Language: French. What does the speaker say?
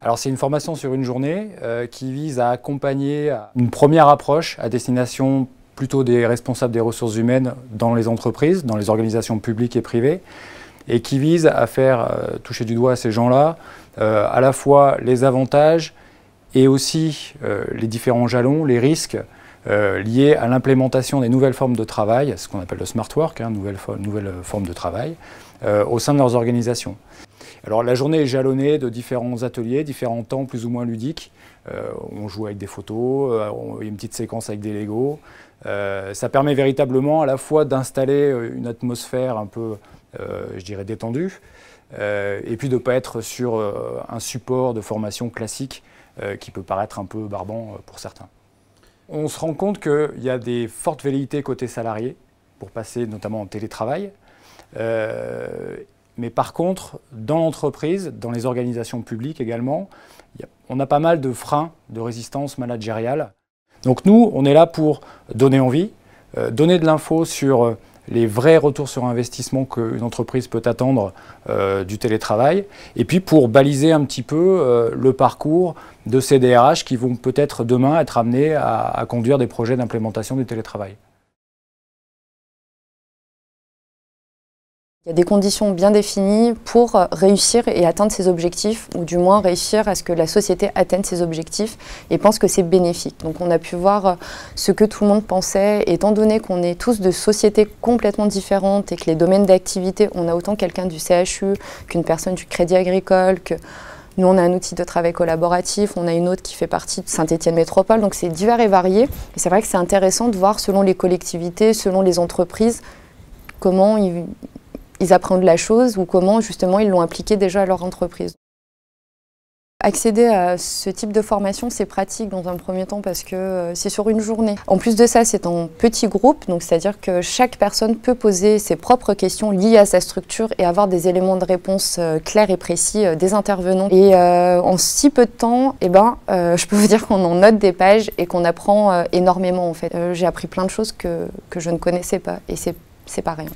Alors c'est une formation sur une journée qui vise à accompagner une première approche à destination plutôt des responsables des ressources humaines dans les entreprises, dans les organisations publiques et privées, et qui vise à faire toucher du doigt à ces gens-là à la fois les avantages et aussi les différents jalons, les risques liés à l'implémentation des nouvelles formes de travail, ce qu'on appelle le smart work, nouvelle forme de travail, au sein de leurs organisations. Alors la journée est jalonnée de différents ateliers, différents temps plus ou moins ludiques. On joue avec des photos, il y a une petite séquence avec des Legos. Ça permet véritablement à la fois d'installer une atmosphère un peu, je dirais, détendue, et puis de ne pas être sur un support de formation classique qui peut paraître un peu barbant pour certains. On se rend compte qu'il y a des fortes velléités côté salarié pour passer notamment en télétravail. Mais par contre, dans l'entreprise, dans les organisations publiques également, on a pas mal de freins de résistance managériale. Donc nous, on est là pour donner envie, donner de l'info sur les vrais retours sur investissement qu'une entreprise peut attendre du télétravail, et puis pour baliser un petit peu le parcours de ces DRH qui vont peut-être demain être amenés à conduire des projets d'implémentation du télétravail. Il y a des conditions bien définies pour réussir et atteindre ses objectifs, ou du moins réussir à ce que la société atteigne ses objectifs et pense que c'est bénéfique. Donc on a pu voir ce que tout le monde pensait, étant donné qu'on est tous de sociétés complètement différentes et que les domaines d'activité, on a autant quelqu'un du CHU qu'une personne du Crédit Agricole, que nous on a un outil de travail collaboratif, on a une autre qui fait partie de Saint-Étienne Métropole, donc c'est divers et varié. Et c'est vrai que c'est intéressant de voir selon les collectivités, selon les entreprises, comment ils apprennent la chose ou comment justement ils l'ont appliqué déjà à leur entreprise. Accéder à ce type de formation, c'est pratique dans un premier temps parce que c'est sur une journée. En plus de ça, c'est en petit groupe, donc c'est-à-dire que chaque personne peut poser ses propres questions liées à sa structure et avoir des éléments de réponse clairs et précis des intervenants. Et en si peu de temps, je peux vous dire qu'on en note des pages et qu'on apprend énormément en fait. J'ai appris plein de choses que je ne connaissais pas et c'est pas rien.